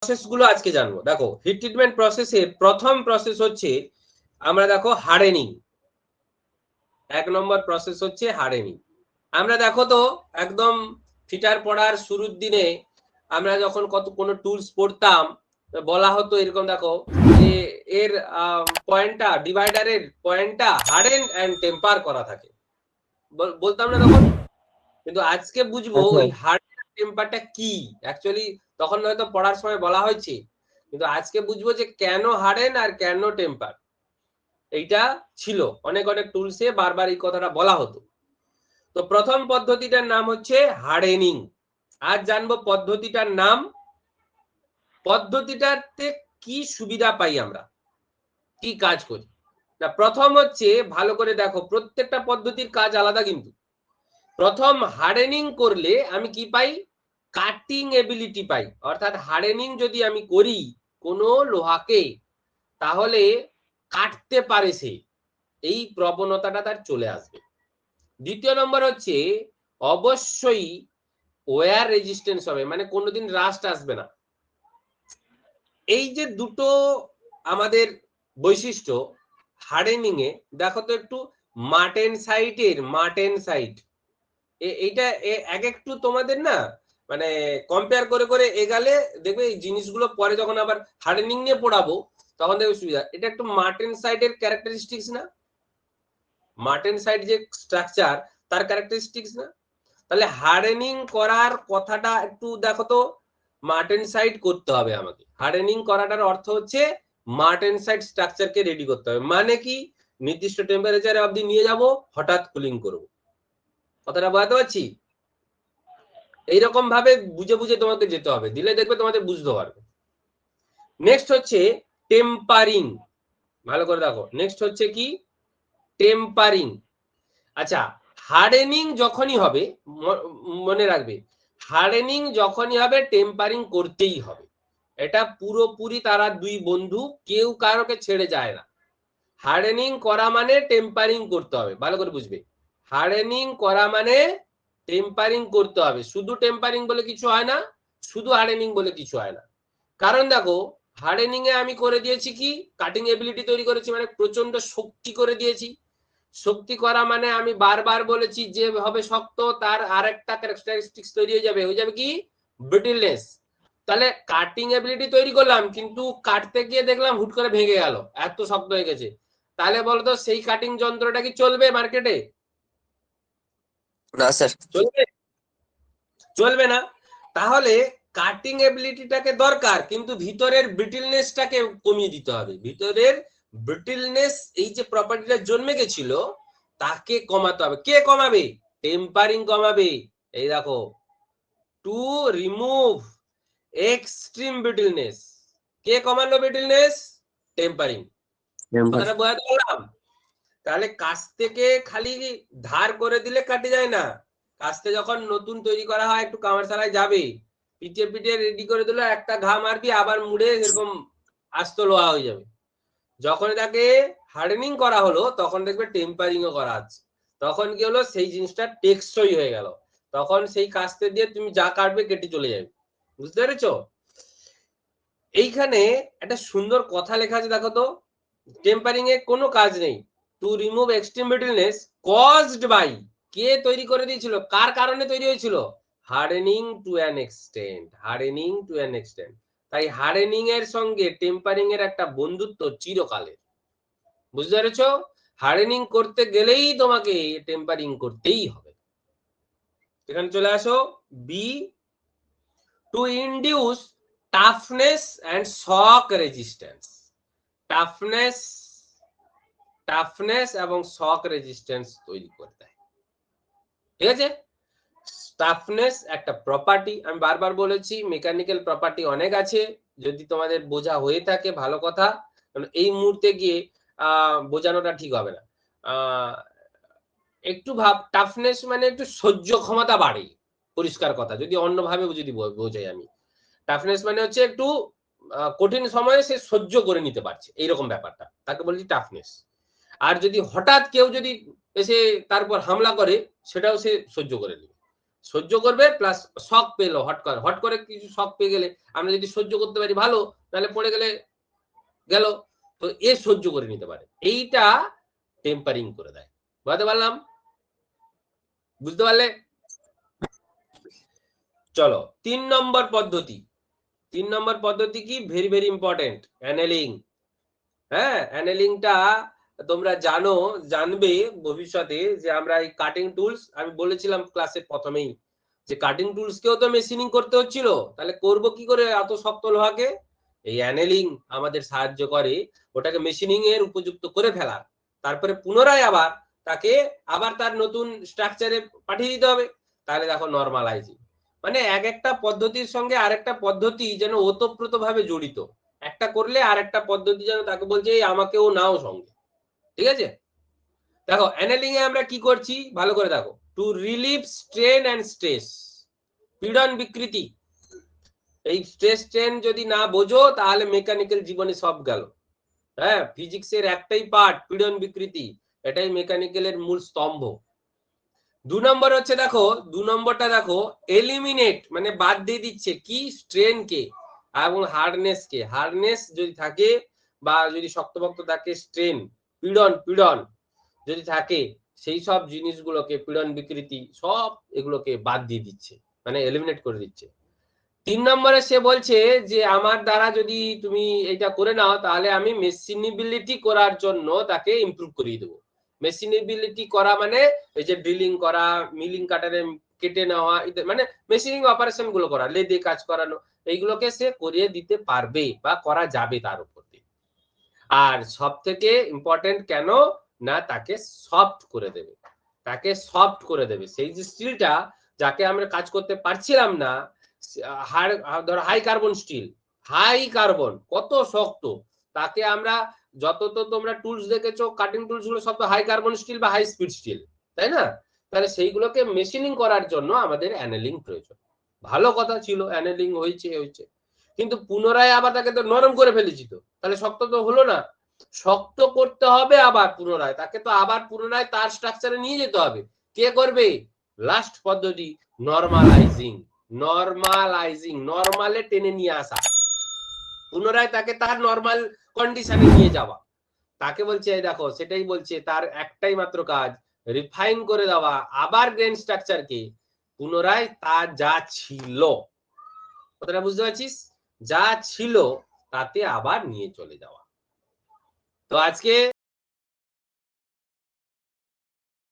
প্রসেসগুলো আজকে জানবো। দেখো হিট ট্রিটমেন্ট প্রসেসের প্রথম প্রসেস হচ্ছে আমরা দেখো হার্ডেনিং। 1 নম্বর প্রসেস হচ্ছে হার্ডেনিং। আমরা দেখো তো একদম ফিটার পড়ার শুরুর দিনে আমরা যখন কোনো টুলস পড়তাম বলা হতো এরকম দেখো যে এর পয়েন্টটা ডিভাইডারের পয়েন্টটা হার্ডেন এন্ড টেম্পার করা থাকে, বলতাম না তখন। কিন্তু আজকে বুঝবো ওই হার্ডেন টেম্পারটা কি অ্যাকচুয়ালি, তখন হয়তো পড়ার সময় বলা হয়েছে, কিন্তু আজকে বুঝবো যে কেন হার্ডেন আর কেন টেম্পার। এইটা ছিল অনেক অনেক টুলসে বারবার এই কথাটা বলা হতো। তো প্রথম পদ্ধতিটার নাম হচ্ছে হার্ডেনিং। আজ জানবো পদ্ধতিটার নাম, পদ্ধতিটাতে কি সুবিধা পাই আমরা, কি কাজ করি। না, প্রথম হচ্ছে ভালো করে দেখো প্রত্যেকটা পদ্ধতির কাজ আলাদা, কিন্তু প্রথম হার্ডেনিং করলে আমি কি পাই, কাটিং এবিলিটি পাই। অর্থাৎ হার্ডেনিং যদি আমি করি কোনো লোহাকে তাহলে কাটতে পারে সে, এই প্রবণতাটা তার চলে আসবে। দ্বিতীয় নম্বর হচ্ছে অবশ্যই ওয়্যার রেজিস্ট্যান্স হবে, মানে কোনোদিন রাস্ট আসবে না। এই যে দুটো আমাদের বৈশিষ্ট্য হার্ডেনিং এ, দেখো তো একটু মার্টেন সাইট এইটা এক একটু তোমাদের না মানে কম্পেয়ার করে করে এগালে দেখবে এই জিনিসগুলো পরে যখন আবার হার্ডেনিং নিয়ে পড়াবো তখন দেখবে সুবিধা। এটা একটু মার্টেন সাইটের ক্যারেক্টারিস্টিক্স না, মার্টেন সাইট যে স্ট্রাকচার তার ক্যারেক্টারিস্টিক্স না। তাহলে হার্ডেনিং করার কথাটা একটু দেখো তো, মার্টেন সাইট করতে হবে আমাকে। হার্ডেনিং করাটার অর্থ হচ্ছে মার্টেন সাইট স্ট্রাকচারকে রেডি করতে হবে, মানে কি নির্দিষ্ট টেম্পারেচারে অবধি নিয়ে যাব, হঠাৎ কুলিং করব। কথাটা বোঝাতে পারছি? এইরকম ভাবে বুঝে বুঝে তোমাকে যেতে হবে, দিলে দেখবে তোমাদের বুঝতে পারবে। নেক্সট হচ্ছে টেম্পারিং। ভালো করে দেখো, নেক্সট হচ্ছে কি টেম্পারিং। আচ্ছা, হার্ডেনিং যখনই হবে মনে রাখবে, হার্ডেনিং যখনই হবে টেম্পারিং করতেই হবে। এটা পুরোপুরি তারা দুই বন্ধু, কেউ কারোকে ছেড়ে যায় না। হার্ডেনিং করা মানে টেম্পারিং করতে হবে, ভালো করে বুঝবে। হার্ডেনিং করা মানে টেম্পারিং করতে হবে, শুধু টেম্পারিং বলে কিছু হয় না, শুধু হার্ডেনিং বলে কিছু হয় না। কারণ দেখো হার্ডেনিং এ আমি করে দিয়েছি কি কাটিং এবিলিটি তৈরি করেছি, মানে প্রচন্ড শক্তি করে দিয়েছি। শক্তি করা মানে আমি বারবার বলেছি যে হবে শক্ত তার আরেকটা ক্যারেক্টারিস্টিক্স তৈরি হয়ে যাবে কি ব্রিটলনেস। তাহলে কাটিং এবিলিটি তৈরি করলাম কিন্তু কাটতে গিয়ে দেখলাম হুট করে ভেঙে গেল, এত শক্ত হয়ে গেছে। তাহলে বলতো সেই কাটিং যন্ত্রটা কি চলবে মার্কেটে? না স্যার, চলবে? চলবে না। তাহলে কাটিং এবিলিটিটাকে দরকার, কিন্তু ভিতরের ব্রিটলনেসটাকে কমিয়ে দিতে হবে। ভিতরের ব্রিটলনেস এই যে প্রপার্টিটা জন্মে গেছিল তাকে কমাতে হবে। কে কমাবে? টেম্পারিং কমাবে। এই দেখো, টু রিমুভ এক্সট্রিম ব্রিটলনেস। কে কমালো ব্রিটলনেস? টেম্পারিং। কথাটা বোঝাতে পারলাম? তাহলে কাছ থেকে খালি ধার করে দিলে কাটে যায় না। কাস্তে যখন নতুন তৈরি করা হয় একটু কামারশালায় যাবে, পিটিয়ে পিটিয়ে রেডি করে দিল, একটা ঘা মারবি আবার মুড়ে এরকম আস্ত লোহা হয়ে যাবে। যখন তাকে হার্ডেনিং করা হলো তখন দেখবে টেম্পারিংও করা আছে, তখন কি হলো সেই জিনিসটা টেকসই হয়ে গেল। তখন সেই কাস্তে দিয়ে তুমি যা কাটবে কেটে চলে যাবে। বুঝতে পেরেছো? এইখানে একটা সুন্দর কথা লেখা আছে, দেখো তো। টেম্পারিং এ কোনো কাজ নেই। To remove extreme brittleness caused by, কে তৈরি করে দিয়েছিল, কার কারণে তৈরি হয়েছিল? Hardening to an extent. Hardening to an extent. তাই হার্ডেনিং এর সঙ্গে টেম্পারিং এর একটা বন্ধুত্ব চিরকালের। বুঝতে পেরেছো? হার্ডেনিং করতে গেলেই তোমাকে টেম্পারিং করতেই হবে। এখানে চলে আসো B, to induce toughness and shock resistance. Toughness toughness এবং শক রেজিস্ট্যান্স তৈরি করতে হয়। ঠিক আছে? টাফনেস একটা প্রপার্টি, আমি বারবার বলেছি মেকানিক্যাল প্রপার্টি অনেক আছে, যদি তোমাদের বোঝা হয়ে থাকে ভালো কথা, কারণ এই মুহূর্তে গিয়ে বোঝানোটা ঠিক হবে না। একটু ভাব, টাফনেস মানে একটু সহ্য ক্ষমতা বাড়ে, পরিষ্কার কথা যদি অন্যভাবে যদি বোঝাই আমি। টাফনেস মানে হচ্ছে একটু কঠিন সময়ে সে সহ্য করে নিতে পারছে, এইরকম ব্যাপারটা, তাকে বলছি টাফনেস। আর যদি হঠাৎ কেউ যদি এসে তার উপর হামলা করে সেটাও সে সহ্য করে নেবে। সহ্য করবে প্লাস শক পেলো, হট করে কিছু শক পেয়ে গেলে আমরা যদি সহ্য করতে পারি ভালো, তাহলে পড়ে গেলে গেল। তো এ সহ্য করে নিতে পারে, এইটা টেম্পারিং করে দেয়। বুঝতে পারলাম? বুঝতে পারলে? চলো 3 নম্বর পদ্ধতি। 3 নম্বর পদ্ধতি কি? Very very important, annealing. হ্যাঁ, অ্যানেলিংটা তোমরা জানবে ভবিষ্যতে, যে আমরা এই কাটিং টুলস, আমি বলেছিলাম ক্লাসের প্রথমেই যে কাটিং টুলস কেও তো মেশিনিং করতে হচ্ছিল, তাহলে করব কি করে এত শক্ত লোহাকে? এই অ্যানেলিং আমাদের সাহায্য করে ওটাকে মেশিনিং এর উপযুক্ত করে ফেলার, তারপরে পুনরায় আবার তাকে আবার তার নতুন স্ট্রাকচারে পাঠিয়ে দিতে হবে। তাহলে দেখো নরমালাইজিং, মানে এক একটা পদ্ধতির সঙ্গে আরেকটা পদ্ধতি যেন ওতপ্রোতভাবে জড়িত, একটা করলে আর একটা পদ্ধতি যেন তাকে বলছে এই আমাকেও নাও সঙ্গে। ঠিক আছে? দেখো অ্যানেলিং এ আমরা কি করছি ভালো করে দেখো, to relieve strain and stress, পীড়ন বিকৃতি। এই স্ট্রেস স্ট্রেন যদি না বোঝো তাহলে মেকানিক্যাল জীবনে সব গেল। হ্যাঁ, ফিজিক্সের একটাই পার্ট পীড়ন বিকৃতি, এটাই মেকানিক্যালের মূল স্তম্ভ। 2 নম্বর হচ্ছে দেখো, 2 নম্বরটা দেখো, এলিমিনেট মানে বাদ দিয়ে দিচ্ছে কি? স্ট্রেন কে এবং হার্ডনেস কে। হার্ডনেস যদি থাকে বা যদি শক্তপোক্ত থাকে, স্ট্রেন পীড়ন যদি থাকে, সেই সব জিনিসগুলোকে, পীড়ন বিকৃতি সব এগুলোকে বাদ দিয়ে দিচ্ছে, মানে এলিমিনেট করে দিচ্ছে। 3 নম্বরে সে বলছে যে আমার দ্বারা যদি তুমি এটা করে নাও তাহলে আমি মেশিনেবিলিটি করার জন্য তাকে ইমপ্রুভ করিয়ে দেবো। মেশিনেবিলিটি করা মানে এই যে ড্রিলিং করা, মিলিং কাটারে কেটে নেওয়া, মানে মেশিনিং অপারেশন গুলো করা, লেদে কাজ করানো, এইগুলোকে সে করিয়ে দিতে পারবে বা করা যাবে তার উপর দিয়ে। আর সব থেকে ইম্পর্টেন্ট কেন না, তাকে সফট করে দেবে, তাকে সফট করে দেবে। সেই যে স্টিলটা যাকে আমরা কাজ করতে পারছিলাম না, ধরো high carbon steel, high carbon কত শক্ত, তাকে আমরা যত তো তোমরা টুলস দেখেছো, কাটিং টুলস গুলো সব তো হাই কার্বন স্টিল বা হাই স্পিড স্টিল, তাই না? তাহলে সেইগুলোকে মেশিনিং করার জন্য আমাদের অ্যানেলিং প্রয়োজন। ভালো কথা ছিল, অ্যানেলিং হয়েছে, কিন্তু পুনরায় আবার তাকে তো নরম করে ফেলেছি, তো তাহলে শক্ত তো হলো না। শক্ত করতে হবে আবার পুনরায়, তাকে তো আবার পুনরায় তার স্ট্রাকচারে নিয়ে যেতে হবে। কে করবে? লাস্ট পদ্ধতি নরমালাইজিং। নরমালে টেনে নিয়ে আসা, পুনরায় তাকে তার নরমাল কন্ডিশনে নিয়ে যাওয়া, তাকে বলছে দেখো, সেটাই বলছে তার একটাই মাত্র কাজ, রিফাইন করে দেওয়া আবার গ্রেন স্ট্রাকচারকে পুনরায় তার যা ছিল, কথাটা বুঝতে পারছিস? যা ছিল তাতে আবার নিয়ে চলে যাওয়া। তো আজকে